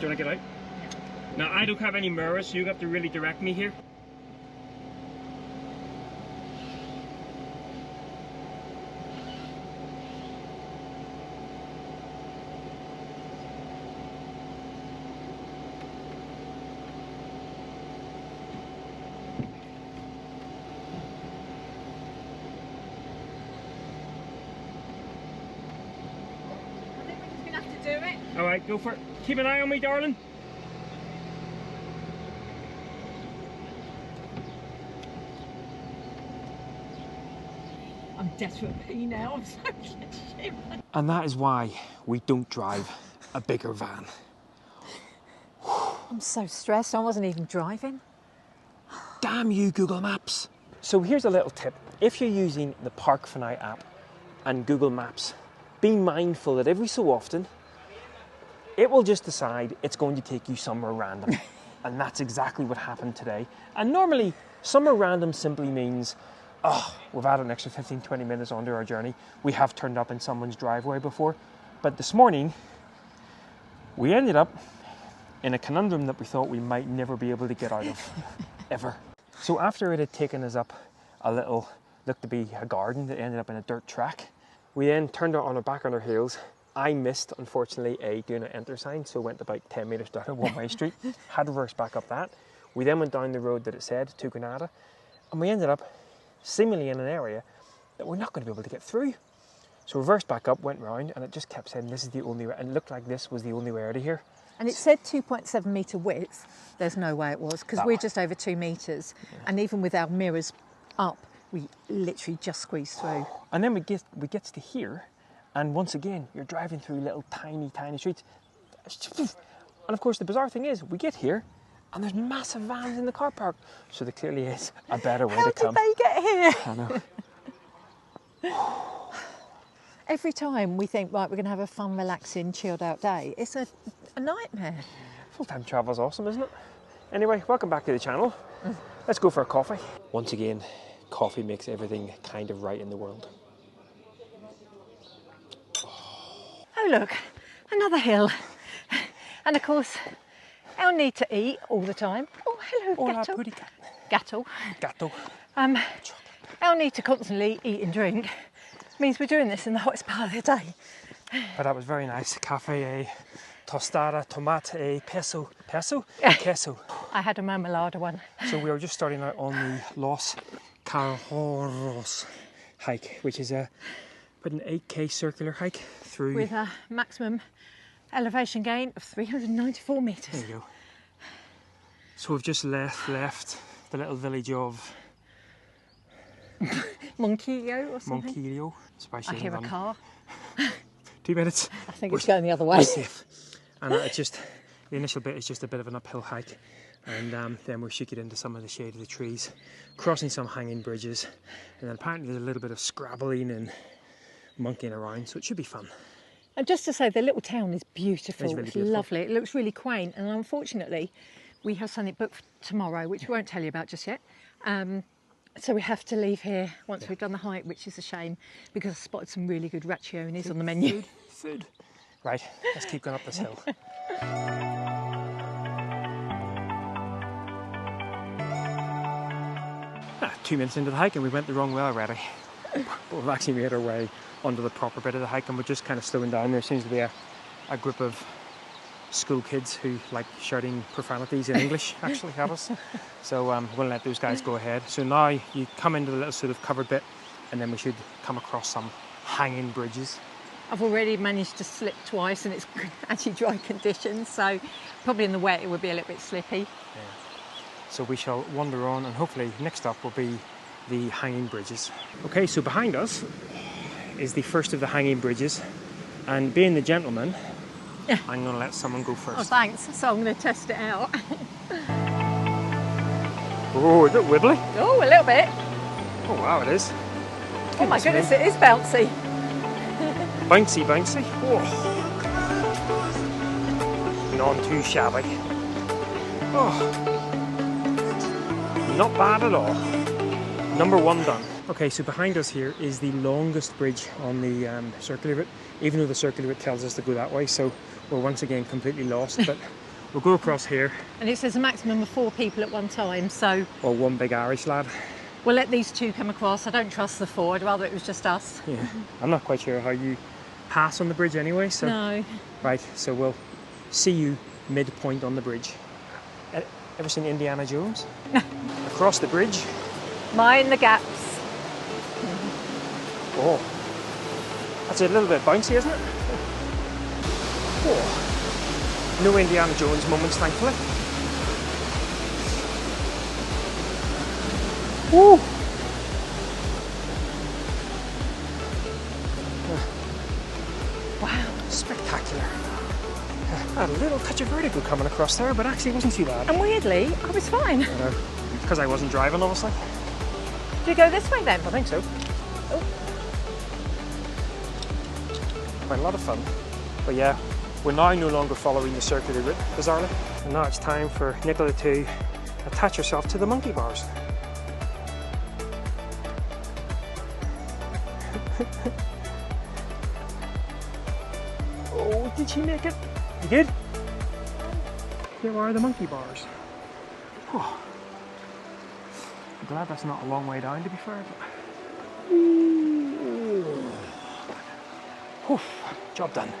Do you want to get out? Now, I don't have any mirrors, so you have to really direct me here. Alright, go for it. Keep an eye on me, darling. I'm desperate for pee now. I'm so shivering. And that is why we don't drive a bigger van. I'm so stressed. I wasn't even driving. Damn you, Google Maps. So here's a little tip. If you're using the Park for Night app and Google Maps, be mindful that every so often it will just decide it's going to take you somewhere random. And that's exactly what happened today. And normally, somewhere random simply means, oh, we've added an extra 15-20 minutes onto our journey. We have turned up in someone's driveway before. But this morning, we ended up in a conundrum that we thought we might never be able to get out of, ever. So after it had taken us up a little, looked to be a garden that ended up in a dirt track, we then turned on our back on our heels. I missed, unfortunately, a do not enter sign, so went about 10 metres down a one-way street, had to reverse back up that. We then went down the road that it said, to Granada, and we ended up seemingly in an area that we're not going to be able to get through. So reversed back up, went round, and it just kept saying this is the only way, and it looked like this was the only way out of here. And it said 2.7 metre width. There's no way it was, because we're just over 2 metres. Yeah. And even with our mirrors up, we literally just squeezed through. And then we get to here, and once again, you're driving through little tiny streets. And of course, the bizarre thing is, we get here, and there's massive vans in the car park. So there clearly is a better way to come. How did they get here? I know. Every time we think, right, we're going to have a fun, relaxing, chilled out day, it's a nightmare. Full-time travel is awesome, isn't it? Anyway, welcome back to the channel. Let's go for a coffee. Once again, coffee makes everything kind of right in the world. Oh look, another hill. And of course, our need to eat all the time. Oh, hello, Gato. Gato. Gato. Our need to constantly eat and drink means we're doing this in the hottest part of the day. But that was very nice. Cafe, tostada, tomate, queso. I had a marmalada one. So we were just starting out on the Los Cahorros hike, which is about an 8k circular hike through... with a maximum elevation gain of 394 metres. There you go. So we've just left the little village of... Monachill or something? Monachill. I hear a car. 2 minutes. I think it's going the other way. We're safe. And it's just, the initial bit is just a bit of an uphill hike. And then we should get into some of the shade of the trees, crossing some hanging bridges. And then apparently there's a little bit of scrabbling and monkeying around, so it should be fun. And just to say, the little town is beautiful. It's really beautiful. Lovely. It looks really quaint. And unfortunately, we have something booked for tomorrow, which we won't tell you about just yet. So we have to leave here once we've done the hike, which is a shame, because I spotted some really good racionis on the menu. Food. Right, let's keep going up this hill. 2 minutes into the hike and we went the wrong way already. But we've actually made our way onto the proper bit of the hike and we're just kind of slowing down. There seems to be a group of school kids who like shouting profanities in English actually at us. So we're going to let those guys go ahead. So now you come into the little sort of covered bit and then we should come across some hanging bridges. I've already managed to slip twice and it's actually dry conditions, so probably in the wet it would be a little bit slippy. Yeah. So we shall wander on and hopefully next up will be the hanging bridges. Okay, so behind us is the first of the hanging bridges, and being the gentleman, I'm going to let someone go first. Oh, thanks. So I'm going to test it out. Oh, is it wibbly? Oh, a little bit. Oh, wow, it is. Oh my goodness, it is bouncy. Bouncy, bouncy. Oh. None too shabby. Oh. Not bad at all. Number one done. Okay, so behind us here is the longest bridge on the circular route, even though the circular route tells us to go that way, so we're once again completely lost, but we'll go across here. And it says a maximum of 4 people at one time, so... Or one big Irish lad. We'll let these 2 come across. I don't trust the 4, I'd rather it was just us. Yeah, I'm not quite sure how you pass on the bridge anyway, so... No. Right, so we'll see you midpoint on the bridge. Ever seen Indiana Jones? Across the bridge. Mind the gaps. Oh, that's a little bit bouncy, isn't it? Oh. No Indiana Jones moments, thankfully. Woo! Wow. Spectacular. I had a little touch of vertigo coming across there, but actually it wasn't too bad. And weirdly, I was fine. I know. Because I wasn't driving, obviously. Do you go this way then? I think so. Oh. Quite a lot of fun. But yeah, we're now no longer following the circular route, bizarrely. And now it's time for Nicola to attach herself to the monkey bars. Oh, did she make it? You good? Here are the monkey bars. Oh. I'm glad that's not a long way down, to be fair. But... Oof, job done.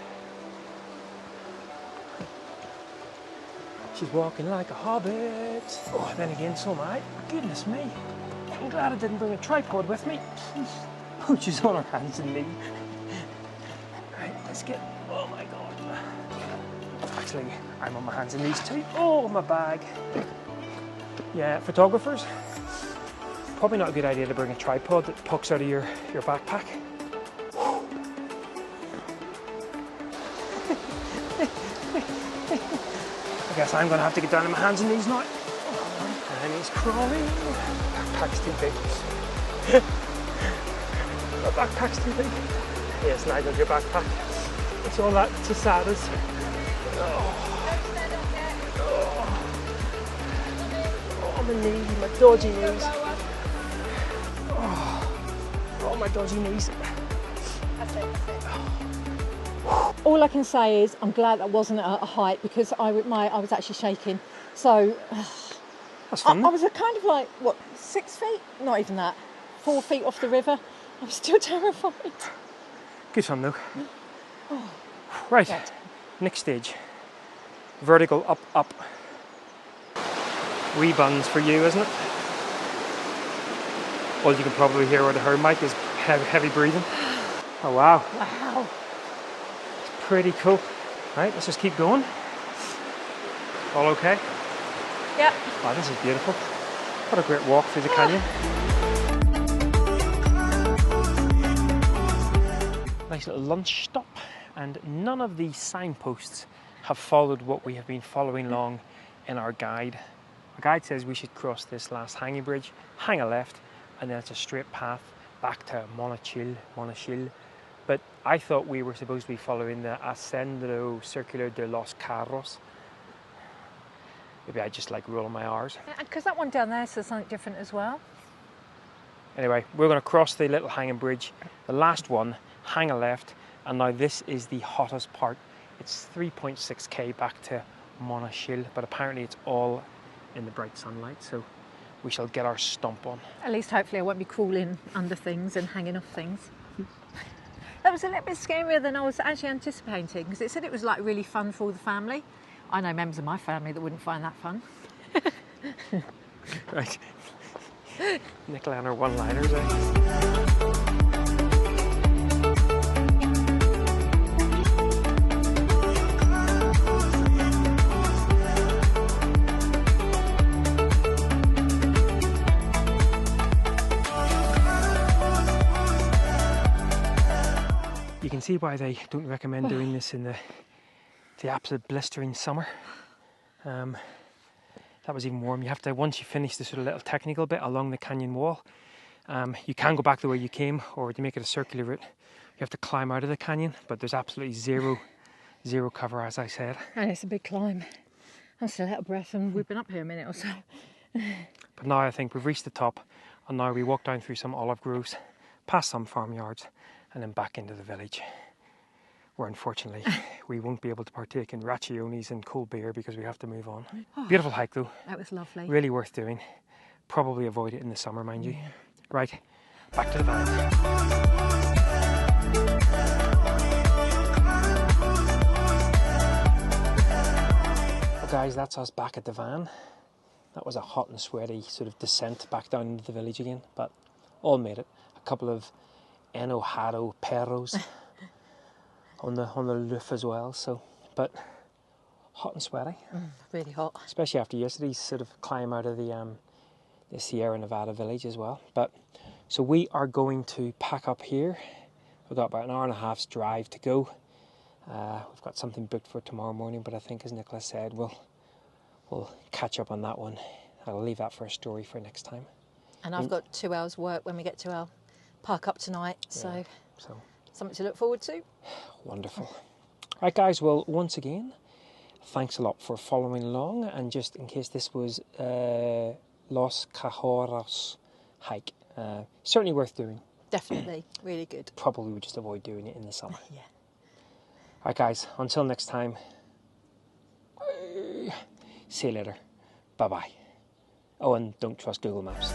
She's walking like a hobbit. Oh, then again, so am I. Goodness me. I'm glad I didn't bring a tripod with me. Oh, she's on her hands and knees. Right, let's get... Oh my God. Actually, I'm on my hands and knees too. Oh, my bag. Yeah, photographers. Probably not a good idea to bring a tripod that pokes out of your backpack. I guess I'm going to have to get down on my hands and knees now. And he's crawling. Backpack's too big. My backpack's too big. Yes, Nigel, your backpack. It's all that to sad as. Oh, my knees, my dodgy knees. Oh, my dodgy knees. All I can say is I'm glad that wasn't at a height because I was actually shaking. So That's fun. I was kind of like, what, 6 feet? Not even that. 4 feet off the river. I was still terrified. Good fun though. Oh. Right, next stage. Vertical up, up. Wee buns for you, isn't it? All you can probably hear out of her mic is heavy breathing. Oh wow. Wow. Pretty cool. Right, let's just keep going. All okay? Yep. Wow, this is beautiful. What a great walk through the canyon. Nice little lunch stop, and none of these signposts have followed what we have been following along in our guide. Our guide says we should cross this last hanging bridge, hang a left, and then it's a straight path back to Monachill. But I thought we were supposed to be following the Ascenso Circular de Los Cahorros. Maybe I just like rolling my R's. Because that one down there says something different as well. Anyway, we're going to cross the little hanging bridge, the last one, hang a left, and now this is the hottest part. It's 3.6k back to Monachill, but apparently it's all in the bright sunlight, so we shall get our stomp on. At least hopefully I won't be crawling under things and hanging off things. That was a little bit scarier than I was actually anticipating, because it said it was like really fun for all the family. I know members of my family that wouldn't find that fun. Right. Nicola and her one-liners, eh? You can see why they don't recommend doing this in the absolute blistering summer. That was even warm. You have to, once you finish the sort of little technical bit along the canyon wall, you can go back the way you came, or to make it a circular route, you have to climb out of the canyon, but there's absolutely zero cover, as I said. And it's a big climb. I'm still out of breath, and we've been up here a minute or so. But now I think we've reached the top, and now we walk down through some olive groves, past some farmyards, and then back into the village. where unfortunately we won't be able to partake in raccionis and cold beer because we have to move on. Beautiful hike though. That was lovely. Really worth doing. Probably avoid it in the summer, mind you. Right, back to the van. Guys, that's us back at the van. That was a hot and sweaty sort of descent back down into the village again, but all made it. A couple of enojado perros on the roof as well. So, but hot and sweaty. Really hot, especially after yesterday's sort of climb out of the Sierra Nevada village as well. But so we are going to pack up here. We've got about an hour and a half's drive to go. We've got something booked for tomorrow morning, but I think, as Nicola said, we'll catch up on that one. I'll leave that for a story for next time. and I've got 2 hours work when we get to our park up tonight, so something to look forward to. Wonderful. Right guys, well once again, thanks a lot for following along, and just in case this was Los Cahorros hike, certainly worth doing. Definitely, really good. Probably would just avoid doing it in the summer. Yeah. Right guys, until next time, see you later. Bye bye. Oh, and don't trust Google Maps.